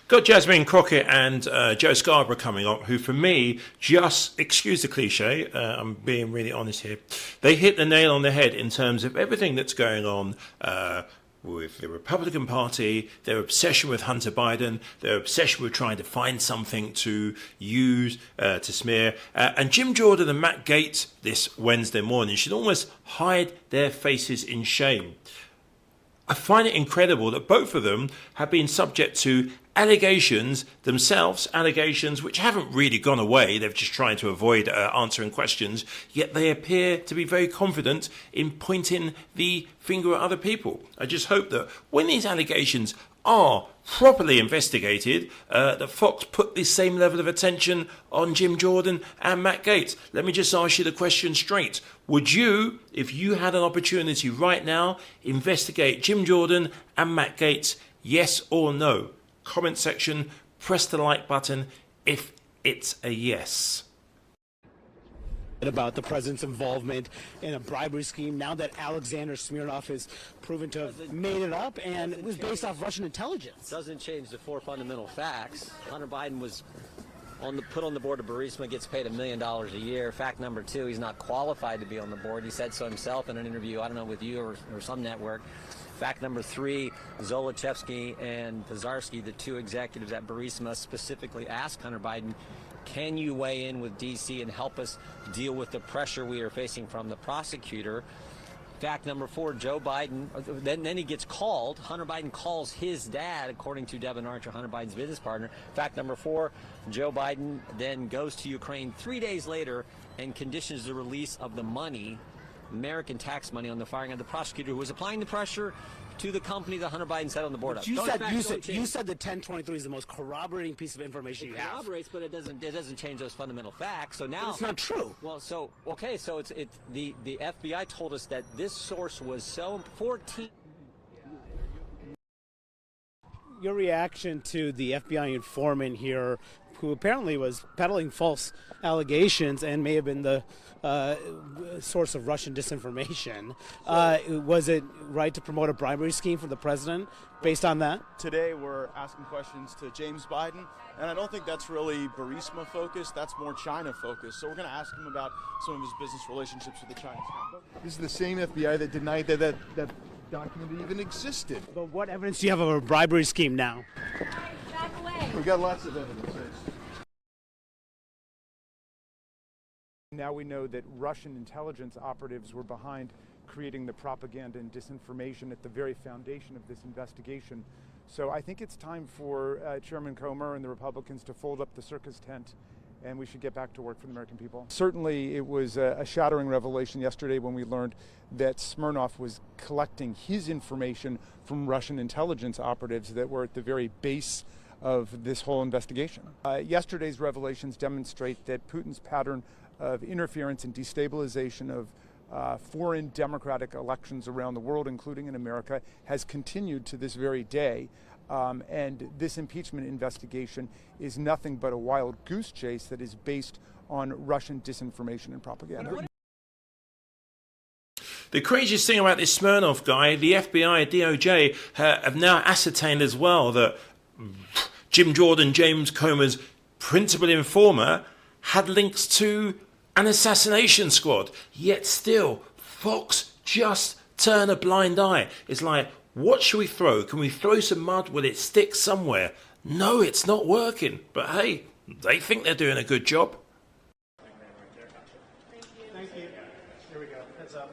Got Jasmine, Crockett and Joe Scarborough coming up, who for me, just, excuse the cliche, I'm being really honest here, they hit the nail on the head in terms of everything that's going on with the Republican Party, their obsession with Hunter Biden, their obsession with trying to find something to use to smear. And Jim Jordan and Matt Gaetz this Wednesday morning should almost hide their faces in shame. I find it incredible that both of them have been subject to allegations themselves, allegations which haven't really gone away. They're just trying to avoid answering questions, yet they appear to be very confident in pointing the finger at other people. I just hope that when these allegations are properly investigated, that Fox put the same level of attention on Jim Jordan and Matt Gaetz. Let me just ask you the question straight. Would you, if you had an opportunity right now, investigate Jim Jordan and Matt Gaetz? Yes or no? Comment section, press the like button if it's a yes. About the president's involvement in a bribery scheme now that Alexander Smirnov is proven to have made it up and it was based off Russian intelligence. Doesn't change the four fundamental facts. Hunter Biden was put on the board of Burisma, gets paid $1 million a year. Fact number two, he's not qualified to be on the board. He said so himself in an interview, I don't know, with you or some network. Fact number three, Zolochevsky and Pizarski, the two executives at Burisma, specifically asked Hunter Biden, can you weigh in with D.C. and help us deal with the pressure we are facing from the prosecutor? Fact number four, Joe Biden, then he gets called. Hunter Biden calls his dad, according to Devin Archer, Hunter Biden's business partner. Fact number four, Joe Biden then goes to Ukraine 3 days later and conditions the release of the money, American tax money, on the firing of the prosecutor who was applying the pressure to the company that Hunter Biden sat on the board of. You said the 1023 is the most corroborating piece of information you have. It corroborates, but it doesn't change those fundamental facts. So now it's not true. Well, so okay, so the FBI told us that this source was so 14. Your reaction to the FBI informant here, who apparently was peddling false allegations and may have been the source of Russian disinformation. Was it right to promote a bribery scheme for the president based on that? Today we're asking questions to James Biden, and I don't think that's really Burisma focused, that's more China focused. So we're going to ask him about some of his business relationships with the Chinese. This is the same FBI that denied that document even existed. But what evidence do you have of a bribery scheme now? Back away. We've got lots of evidence. Now we know that Russian intelligence operatives were behind creating the propaganda and disinformation at the very foundation of this investigation. So I think it's time for Chairman Comer and the Republicans to fold up the circus tent, and we should get back to work for the American people. Certainly it was a shattering revelation yesterday when we learned that Smirnov was collecting his information from Russian intelligence operatives that were at the very base of this whole investigation. Yesterday's revelations demonstrate that Putin's pattern of interference and destabilization of foreign democratic elections around the world, including in America, has continued to this very day. And this impeachment investigation is nothing but a wild goose chase that is based on Russian disinformation and propaganda. The craziest thing about this Smirnov guy, the FBI, DOJ have now ascertained as well that Jim Jordan, James Comer's principal informer, had links to an assassination squad. Yet still, Fox just turn a blind eye. It's like, what should we throw? Can we throw some mud? Will it stick somewhere? No, it's not working. But hey, they think they're doing a good job. Thank you. Here we go. Heads up.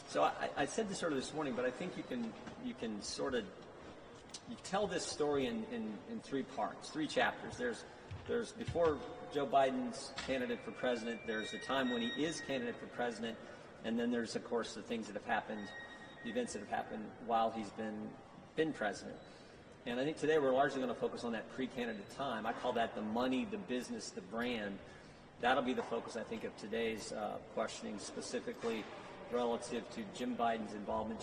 So I said this sort of this morning, but I think you can sort of tell this story in three parts, three chapters. There's before Joe Biden's candidate for president. There's the time when he is candidate for president, and then there's of course the things that have happened, the events that have happened while he's been president. And I think today we're largely going to focus on that pre-candidate time. I call that the money, the business, the brand. That'll be the focus, I think, of today's questioning, specifically relative to James Biden's involvement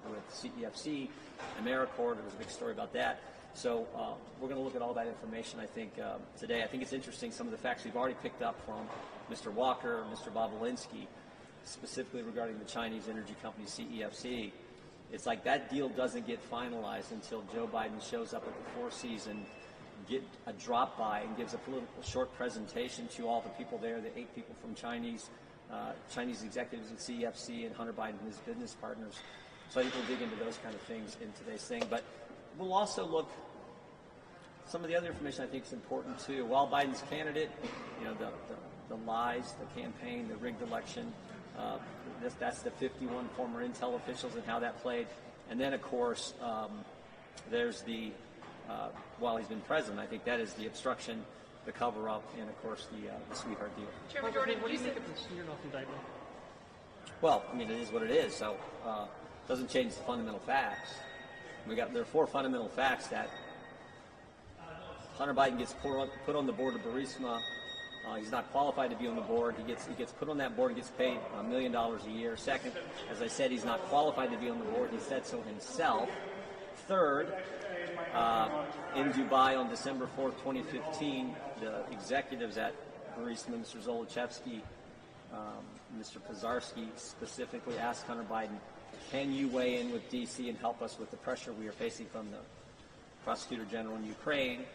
with CEFC, AmeriCorps. There was a big story about that. So we're going to look at all that information, I think, today. I think it's interesting, some of the facts we've already picked up from Mr. Walker, Mr. Bobolinsky, specifically regarding the Chinese energy company CEFC. It's like that deal doesn't get finalized until Joe Biden shows up at the Four Seasons, get a drop by, and gives a political short presentation to all the people there, the 8 people from Chinese executives at CEFC and Hunter Biden and his business partners. So I think we'll dig into those kind of things in today's thing. But we'll also look, some of the other information I think is important too. While Biden's candidate, you know, the lies, the campaign, the rigged election, that's the 51 former intel officials and how that played. And then, of course, there's the, while he's been president, I think that is the obstruction, the cover-up, and, of course, the sweetheart deal. Chairman Jordan, what do you think of the Smirnov indictment? Well, I mean, it is what it is, so it doesn't change the fundamental facts. There are 4 fundamental facts that Hunter Biden gets put on the board of Burisma. He's not qualified to be on the board. He gets put on that board and gets paid $1 million a year. Second, as I said, he's not qualified to be on the board. He said so himself. Third, in Dubai on December 4th, 2015, the executives at Burisma, Mr. Zolochevsky, Mr. Pizarski, specifically asked Hunter Biden, can you weigh in with D.C. and help us with the pressure we are facing from the Prosecutor General in Ukraine?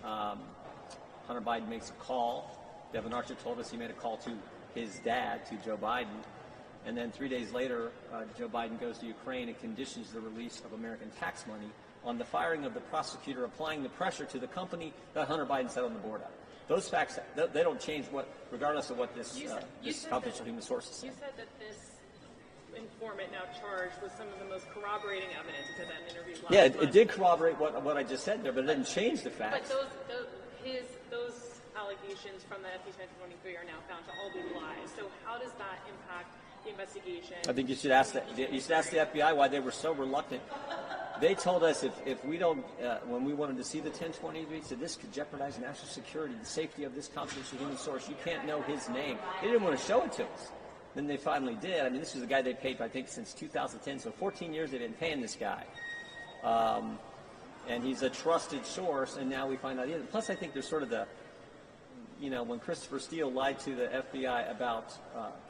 Hunter Biden makes a call. Devin Archer told us he made a call to his dad, to Joe Biden. And then 3 days later, Joe Biden goes to Ukraine and conditions the release of American tax money on the firing of the prosecutor, applying the pressure to the company that Hunter Biden sat on the board of. Those facts, they don't change regardless of what this confidential human sources say. You said that this informant now charged with some of the most corroborating evidence to that interview last month. It did corroborate what I just said there, but it didn't change the facts. But those allegations from the FB 2023 are now found to all be lies. So how does that impact the investigation? I think you should ask the FBI why they were so reluctant. They told us if we don't, when we wanted to see the 1020, they said this could jeopardize national security, the safety of this confidential human source. You can't know his name. They didn't want to show it to us. Then they finally did. I mean, this is a guy they paid, I think, since 2010. So 14 years they've been paying this guy. And he's a trusted source, and now we find out. Plus, I think there's sort of the, you know, when Christopher Steele lied to the FBI about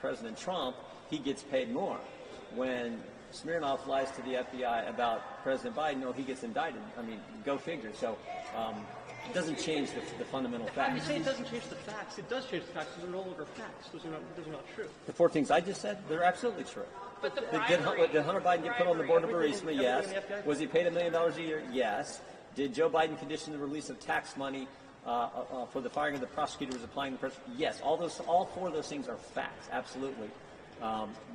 President Trump, he gets paid more. When Smirnov lies to the FBI about President Biden, he gets indicted. I mean, go figure. So it doesn't change the fundamental facts. You say it doesn't change the facts. It does change the facts. Those are no longer facts. Those are not true. The 4 things I just said, they're absolutely true. But did Hunter Biden get put on the board of Burisma? Yes. Was he paid $1 million a year? Yes. Did Joe Biden condition the release of tax money for the firing of the prosecutor who was applying the pressure? Yes. All 4 of those things are facts, absolutely,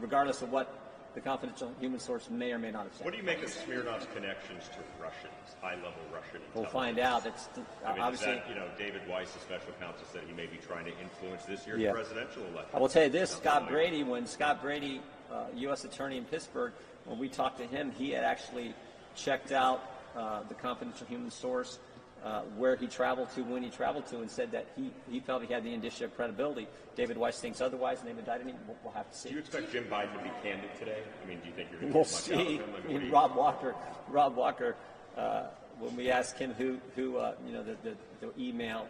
regardless of what the confidential human source may or may not have said. What do you make of Smirnov's connections to Russians, high-level Russian intelligence? We'll find out. That's obviously. David Weiss, the special counsel, said he may be trying to influence this year's presidential election. I will tell you this: Scott Brady, when Scott Brady, U.S. attorney in Pittsburgh, when we talked to him, he had actually checked out the confidential human source, where he traveled to, when he traveled to, and said that he felt he had the indicia of credibility. David Weiss thinks otherwise, and they've indicted him. We'll have to see. Do you expect Jim Biden to be candid today? I mean, do you think you're going to We'll get much out of see. him? I mean, Rob Walker, when we asked him who the email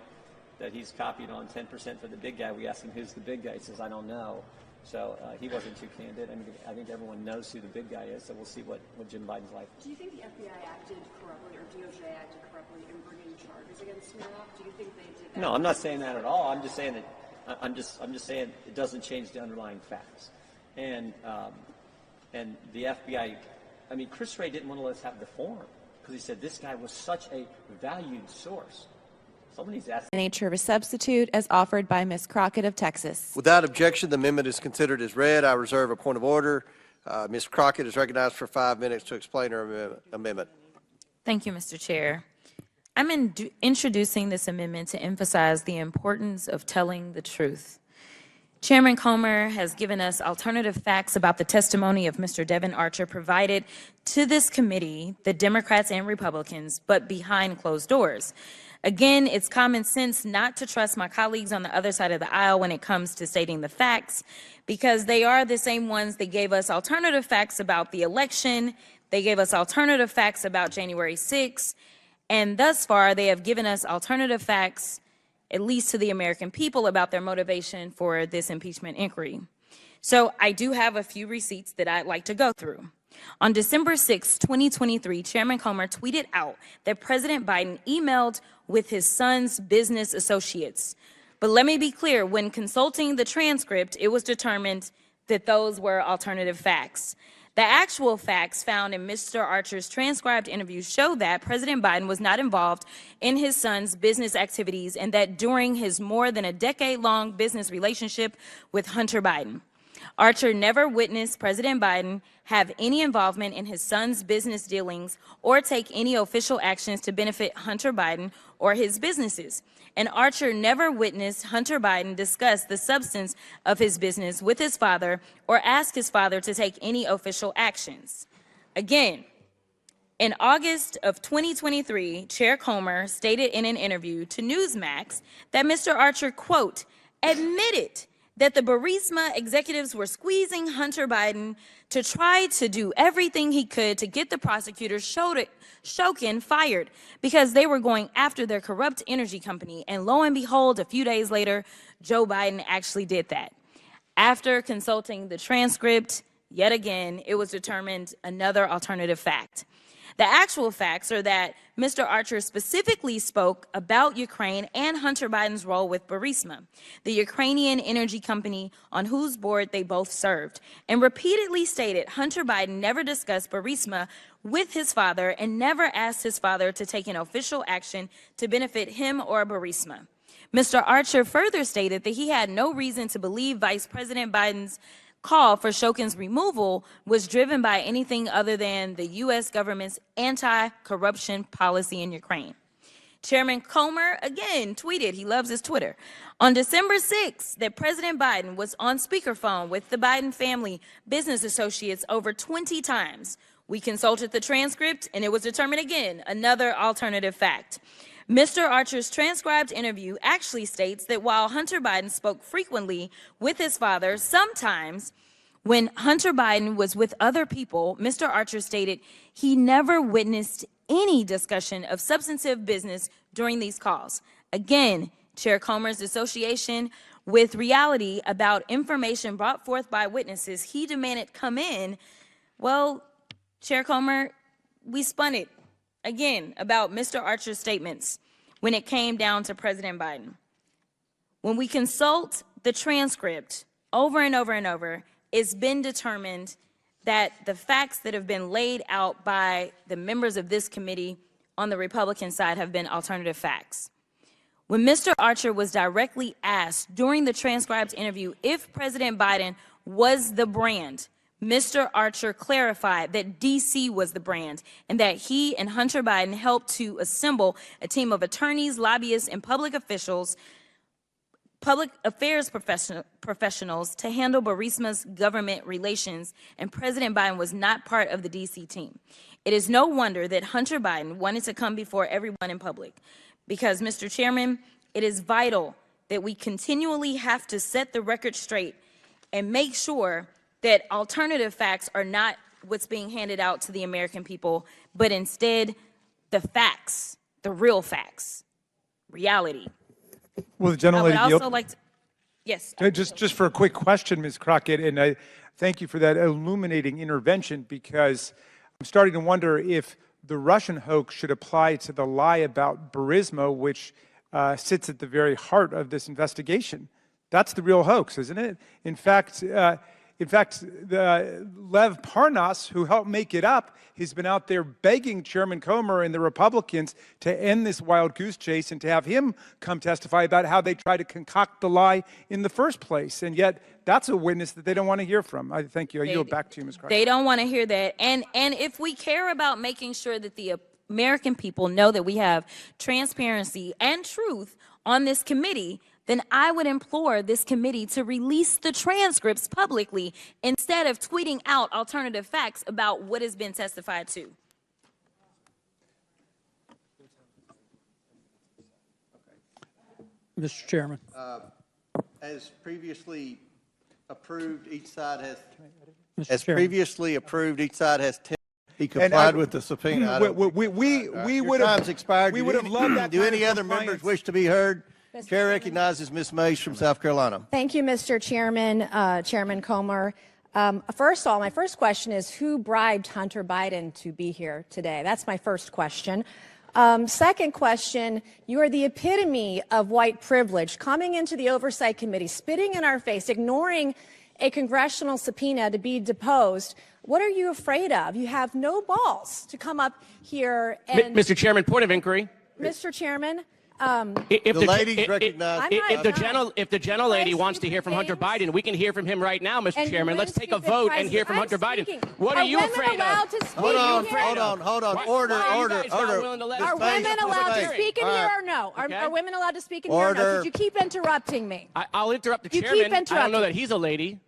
that he's copied on 10% for the big guy, we asked him who's the big guy. He says, I don't know. So he wasn't too candid. I mean, I think everyone knows who the big guy is, so we'll see what Jim Biden's like. Do you think the FBI acted corruptly, or DOJ acted corruptly in bringing charges against Smirnov? Do you think they did that? No, I'm not saying that at all. I'm just saying that I'm just saying it doesn't change the underlying facts. And the FBI, I mean, Chris Wray didn't want to let us have the form because he said this guy was such a valued source. Somebody's asked. Nature of a substitute as offered by Ms. Crockett of Texas. Without objection, the amendment is considered as read. I reserve a point of order. Ms. Crockett is recognized for 5 minutes to explain her amendment. Thank you, Mr. Chair. I'm introducing this amendment to emphasize the importance of telling the truth. Chairman Comer has given us alternative facts about the testimony of Mr. Devin Archer provided to this committee, the Democrats and Republicans, but behind closed doors. Again, it's common sense not to trust my colleagues on the other side of the aisle when it comes to stating the facts, because they are the same ones that gave us alternative facts about the election. They gave us alternative facts about January 6th. And thus far, they have given us alternative facts, at least to the American people, about their motivation for this impeachment inquiry. So I do have a few receipts that I'd like to go through. On December 6, 2023, Chairman Comer tweeted out that President Biden emailed with his son's business associates. But let me be clear, when consulting the transcript, it was determined that those were alternative facts. The actual facts found in Mr. Archer's transcribed interview show that President Biden was not involved in his son's business activities and that during his more than a decade-long business relationship with Hunter Biden, Archer never witnessed President Biden have any involvement in his son's business dealings or take any official actions to benefit Hunter Biden or his businesses. And Archer never witnessed Hunter Biden discuss the substance of his business with his father or ask his father to take any official actions. Again, in August of 2023, Chair Comer stated in an interview to Newsmax that Mr. Archer, quote, admitted that the Burisma executives were squeezing Hunter Biden to try to do everything he could to get the prosecutor Shokin fired because they were going after their corrupt energy company. And lo and behold, a few days later, Joe Biden actually did that. After consulting the transcript, yet again, it was determined another alternative fact. The actual facts are that Mr. Archer specifically spoke about Ukraine and Hunter Biden's role with Burisma, the Ukrainian energy company on whose board they both served, and repeatedly stated Hunter Biden never discussed Burisma with his father and never asked his father to take an official action to benefit him or Burisma. Mr. Archer further stated that he had no reason to believe Vice President Biden's call for Shokin's removal was driven by anything other than the U.S. government's anti-corruption policy in Ukraine. Chairman Comer again tweeted, he loves his Twitter, on December 6th that President Biden was on speakerphone with the Biden family business associates over 20 times. We consulted the transcript and it was determined again, another alternative fact. Mr. Archer's transcribed interview actually states that while Hunter Biden spoke frequently with his father, sometimes when Hunter Biden was with other people, Mr. Archer stated he never witnessed any discussion of substantive business during these calls. Again, Chair Comer's association with reality about information brought forth by witnesses he demanded come in, well, Chair Comer, we spun it. Again, about Mr. Archer's statements when it came down to President Biden. When we consult the transcript over and over and over, it's been determined that the facts that have been laid out by the members of this committee on the Republican side have been alternative facts. When Mr. Archer was directly asked during the transcribed interview if President Biden was the brand, Mr. Archer clarified that D.C. was the brand and that he and Hunter Biden helped to assemble a team of attorneys, lobbyists, and public officials, public affairs professionals to handle Burisma's government relations, and President Biden was not part of the D.C. team. It is no wonder that Hunter Biden wanted to come before everyone in public because, Mr. Chairman, it is vital that we continually have to set the record straight and make sure that alternative facts are not what's being handed out to the American people, but instead the facts, the real facts, reality. Well, the gentleman, I would also like to, yes. Just for a quick question, Ms. Crockett, and I thank you for that illuminating intervention, because I'm starting to wonder if the Russian hoax should apply to the lie about Burisma, which sits at the very heart of this investigation. That's the real hoax, isn't it? In fact, Lev Parnas, who helped make it up, has been out there begging Chairman Comer and the Republicans to end this wild goose chase and to have him come testify about how they tried to concoct the lie in the first place. And yet, that's a witness that they don't want to hear from. I thank you. I yield back to you, Ms. Crockett. They don't want to hear that. And if we care about making sure that the American people know that we have transparency and truth on this committee, then I would implore this committee to release the transcripts publicly instead of tweeting out alternative facts about what has been testified to. Mr. Chairman. As previously approved, each side has 10 He complied with the subpoena. We would have time's expired. We would have loved that. Do kind any of other compliance. members wish to be heard? Chair recognizes Ms. Mace from South Carolina. Thank you, Mr. Chairman, Chairman Comer. First of all, my first question is, who bribed Hunter Biden to be here today? That's my first question. Second question, you are the epitome of white privilege, coming into the Oversight Committee, spitting in our face, ignoring a congressional subpoena to be deposed. What are you afraid of? You have no balls to come up here and... Mr. Chairman, point of inquiry. Mr. Chairman, If the gentlelady wants to hear from Hunter Biden, we can hear from him right now, Mr. Chairman. Let's take a vote and hear from Hunter Biden. What are you afraid of? Hold on. Order. Are women allowed to speak in here or no? Are women allowed to speak in here or no? Could you keep interrupting me? I'll interrupt the You chairman. keep interrupting. I don't know that he's a lady.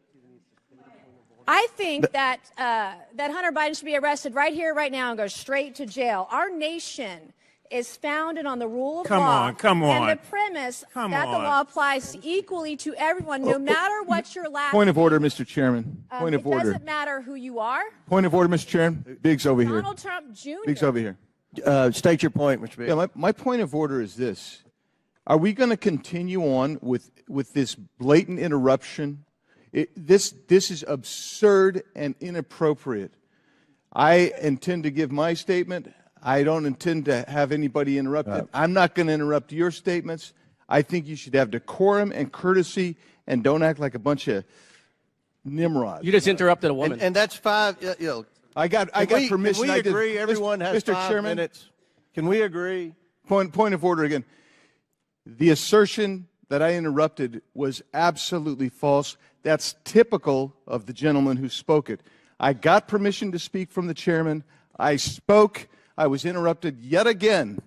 I think that Hunter Biden should be arrested right here, right now, and go straight to jail. Our nation is founded on the rule of law. Come on. And the premise that the law applies equally to everyone, no matter what your last Point of order, Mr. Chairman. Point of order. It doesn't matter who you are. Point of order, Mr. Chairman. Biggs over here. Donald Trump Jr. Biggs over here. State your point, Mr. Biggs. Yeah, my point of order is this. Are we going to continue on with this blatant interruption? This is absurd and inappropriate. I intend to give my statement. I don't intend to have anybody interrupted. I'm not going to interrupt your statements. I think you should have decorum and courtesy and don't act like a bunch of nimrods. You just interrupted a woman. And that's five. I got permission. Can we agree? Everyone has Mr. 5 Chairman, minutes. Can we agree? Point of order again. The assertion that I interrupted was absolutely false. That's typical of the gentleman who spoke it. I got permission to speak from the chairman. I spoke. I was interrupted yet again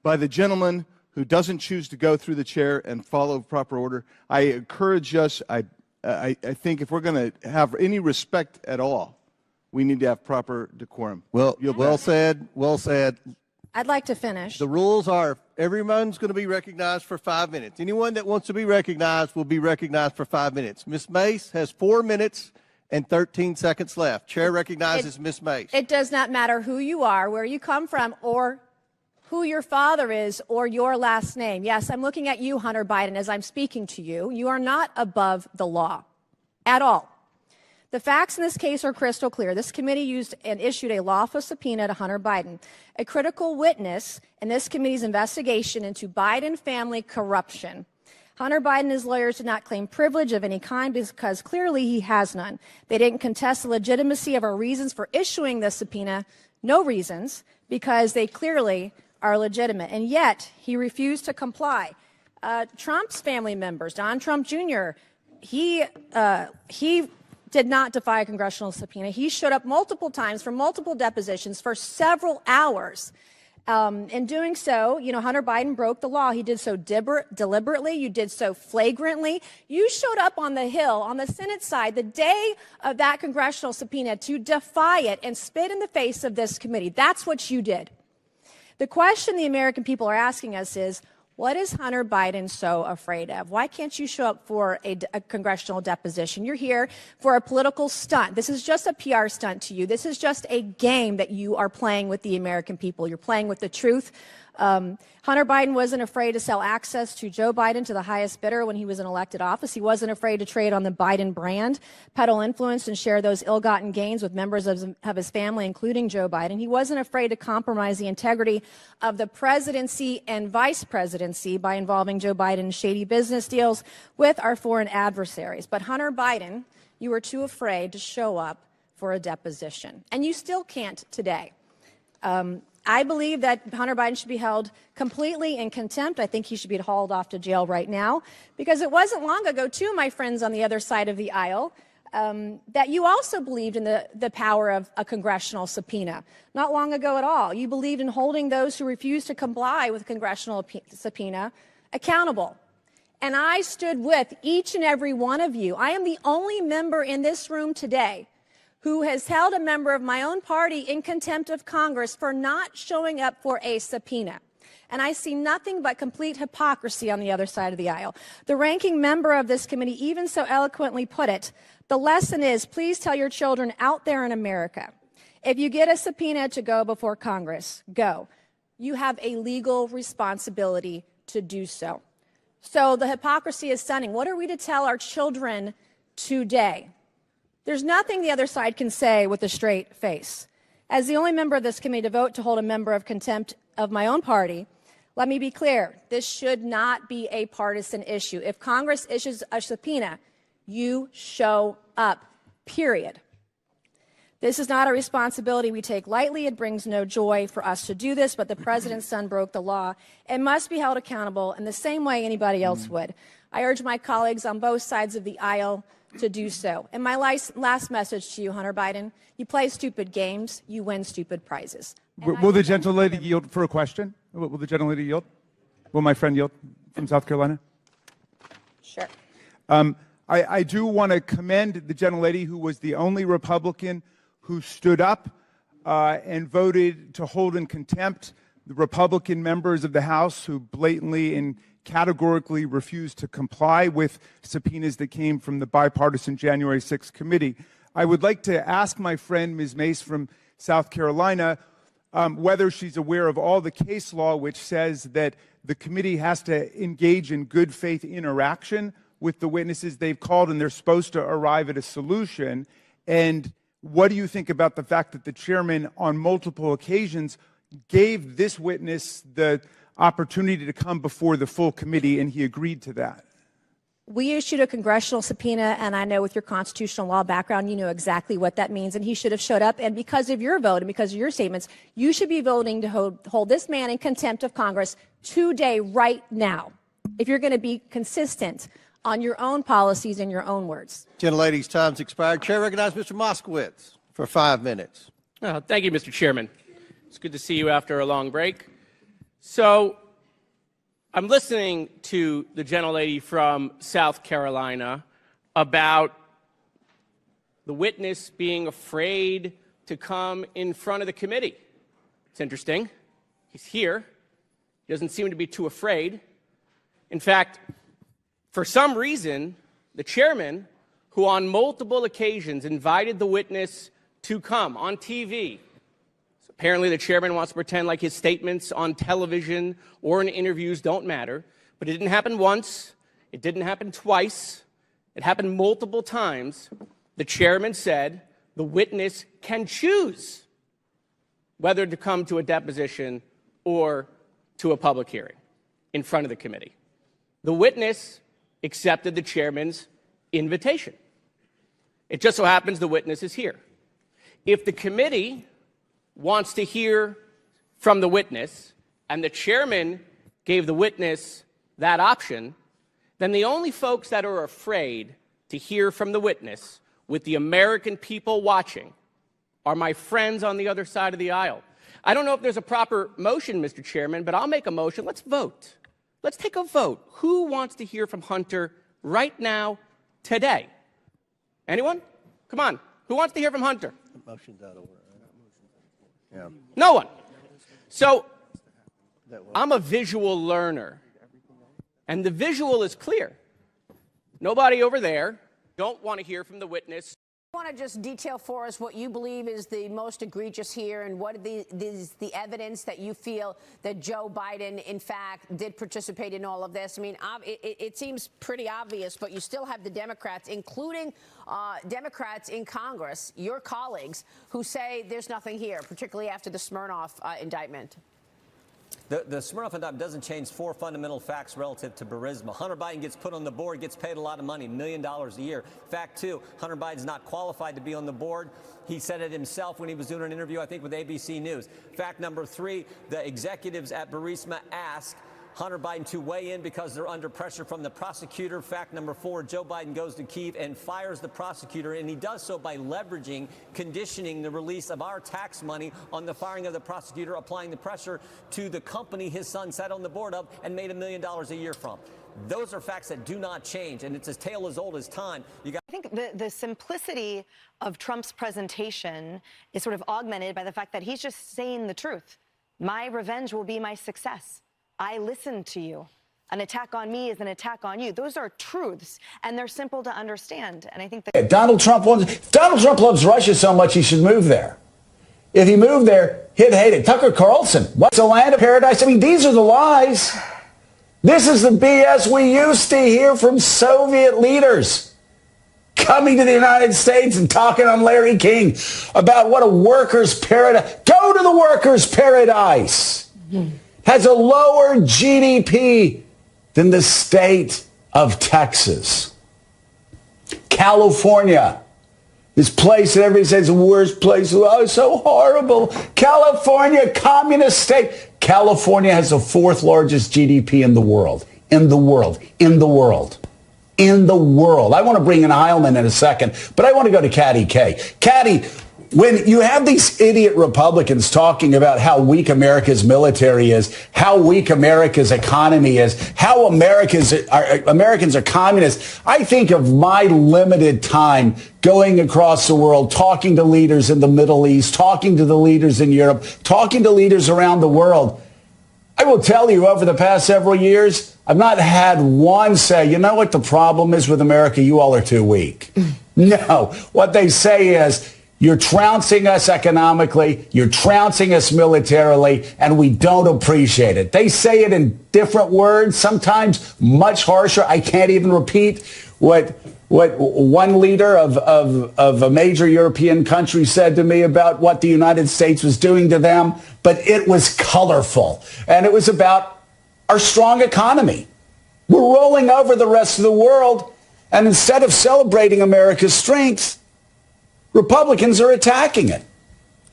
by the gentleman who doesn't choose to go through the chair and follow proper order. I encourage us. I think if we're going to have any respect at all, we need to have proper decorum. Well said. Well said. I'd like to finish. The rules are everyone's going to be recognized for 5 minutes. Anyone that wants to be recognized will be recognized for 5 minutes. Ms. Mace has 4 minutes and 13 seconds left. Chair recognizes Ms. Mace. It does not matter who you are, where you come from, or who your father is, or your last name. Yes, I'm looking at you, Hunter Biden, as I'm speaking to you. You are not above the law at all. The facts in this case are crystal clear. This committee used and issued a lawful subpoena to Hunter Biden, a critical witness in this committee's investigation into Biden family corruption. Hunter Biden and his lawyers did not claim privilege of any kind because clearly he has none. They didn't contest the legitimacy of our reasons for issuing this subpoena, no reasons, because they clearly are legitimate. And yet he refused to comply. Trump's family members, Don Trump Jr., he did not defy a congressional subpoena. He showed up multiple times for multiple depositions for several hours. In doing so, Hunter Biden broke the law. He did so deliberately. You did so flagrantly. You showed up on the Hill, on the Senate side, the day of that congressional subpoena to defy it and spit in the face of this committee. That's what you did. The question the American people are asking us is, what is Hunter Biden so afraid of? Why can't you show up for a congressional deposition? You're here for a political stunt. This is just a PR stunt to you. This is just a game that you are playing with the American people. You're playing with the truth. Hunter Biden wasn't afraid to sell access to Joe Biden to the highest bidder when he was in elected office. He wasn't afraid to trade on the Biden brand, peddle influence, and share those ill-gotten gains with members of his family, including Joe Biden. He wasn't afraid to compromise the integrity of the presidency and vice presidency by involving Joe Biden in shady business deals with our foreign adversaries. But Hunter Biden, you were too afraid to show up for a deposition, and you still can't today. I believe that Hunter Biden should be held completely in contempt. I think he should be hauled off to jail right now, because it wasn't long ago, too, my friends on the other side of the aisle, that you also believed in the power of a congressional subpoena. Not long ago at all. You believed in holding those who refused to comply with a congressional subpoena accountable. And I stood with each and every one of you. I am the only member in this room today who has held a member of my own party in contempt of Congress for not showing up for a subpoena. And I see nothing but complete hypocrisy on the other side of the aisle. The ranking member of this committee even so eloquently put it, the lesson is, please tell your children out there in America, If you get a subpoena to go before Congress, go. You have a legal responsibility to do so. So the hypocrisy is stunning. What are we to tell our children today? There's nothing the other side can say with a straight face. As the only member of this committee to vote to hold a member of contempt of my own party, let me be clear, this should not be a partisan issue. If Congress issues a subpoena, you show up, period. This is not a responsibility we take lightly. It brings no joy for us to do this, but the president's son broke the law and must be held accountable in the same way anybody else would. I urge my colleagues on both sides of the aisle to do so. And my last message to you, Hunter Biden, you play stupid games, you win stupid prizes. Will the gentlelady yield for a question? Will the gentlelady yield? Will my friend yield from South Carolina? Sure. I do want to commend the gentlelady who was the only Republican who stood up and voted to hold in contempt the Republican members of the House who blatantly and categorically refused to comply with subpoenas that came from the bipartisan January 6th committee. I would like to ask my friend, Ms. Mace from South Carolina, whether she's aware of all the case law which says that the committee has to engage in good faith interaction with the witnesses they've called and they're supposed to arrive at a solution. And what do you think about the fact that the chairman on multiple occasions gave this witness the opportunity to come before the full committee and he agreed to that? We issued a congressional subpoena, and I know with your constitutional law background, you know exactly what that means, and he should have showed up. And because of your vote and because of your statements, you should be voting to hold this man in contempt of Congress today, right now, if you're going to be consistent on your own policies and your own words. Gentlelady's time's expired. Chair recognizes Mr. Moskowitz for 5 minutes. Thank you, Mr. Chairman. It's good to see you after a long break. So I'm listening to the gentlelady from South Carolina about the witness being afraid to come in front of the committee. It's interesting. He's here. He doesn't seem to be too afraid. In fact, for some reason, the chairman, who on multiple occasions invited the witness to come on TV, so apparently the chairman wants to pretend like his statements on television or in interviews don't matter, but it didn't happen once, it didn't happen twice, it happened multiple times. The chairman said the witness can choose whether to come to a deposition or to a public hearing in front of the committee. The witness accepted the chairman's invitation. It just so happens the witness is here. If the committee wants to hear from the witness and the chairman gave the witness that option, then the only folks that are afraid to hear from the witness with the American people watching are my friends on the other side of the aisle. I don't know if there's a proper motion, Mr. Chairman, but I'll make a motion. Let's vote. Let's take a vote. Who wants to hear from Hunter right now, today? Anyone? Come on. Who wants to hear from Hunter? Motion's out of order. Yeah. No one. So I'm a visual learner, and the visual is clear. Nobody over there don't want to hear from the witness. I want to just detail for us what you believe is the most egregious here and what is the evidence that you feel that Joe Biden, in fact, did participate in all of this. I mean, it seems pretty obvious, but you still have the Democrats, including Democrats in Congress, your colleagues, who say there's nothing here, particularly after the Smirnov indictment. The Smirnov indictment doesn't change four fundamental facts relative to Burisma. Hunter Biden gets put on the board, gets paid a lot of money, $1 million a year. Fact two, Hunter Biden's not qualified to be on the board. He said it himself when he was doing an interview, I think, with ABC News. Fact number three, the executives at Burisma asked Hunter Biden to weigh in because they're under pressure from the prosecutor. Fact number four, Joe Biden goes to Kyiv and fires the prosecutor, and he does so by leveraging, conditioning the release of our tax money on the firing of the prosecutor, applying the pressure to the company his son sat on the board of and made $1 million a year from. Those are facts that do not change, and it's a tale as old as time. I think the simplicity of Trump's presentation is sort of augmented by the fact that he's just saying the truth. My revenge will be my success. I listened to you. An attack on me is an attack on you. Those are truths, and they're simple to understand. And I think that Donald Trump loves Russia so much he should move there. if he moved there, he'd hate it. Tucker Carlson, what's a land of paradise? I mean, these are the lies. This is the BS we used to hear from Soviet leaders coming to the United States and talking on Larry King about what a worker's paradise. Go to the worker's paradise. Has a lower GDP than the state of Texas. California, this place that everybody says is the worst place. Oh, it's so horrible. California, communist state. California has the 4th largest GDP in the world. In the world. In the world. In the world. I want to bring in Heilman in a second, but I want to go to Caddy K. Caddy, when you have these idiot Republicans talking about how weak America's military is, how weak America's economy is, how Americans are communists, I think of my limited time going across the world, talking to leaders in the Middle East, talking to the leaders in Europe, talking to leaders around the world. I will tell you, over the past several years, I've not had one say, you know what the problem is with America? You all are too weak. No. What they say is, you're trouncing us economically, you're trouncing us militarily, and we don't appreciate it. They say it in different words, sometimes much harsher. I can't even repeat what one leader of a major European country said to me about what the United States was doing to them, but it was colorful. And it was about our strong economy. We're rolling over the rest of the world, and instead of celebrating America's strength, Republicans are attacking it.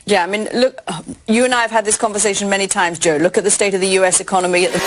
Yeah, I mean, look, you and I have had this conversation many times, Joe. Look at the state of the U.S. economy at the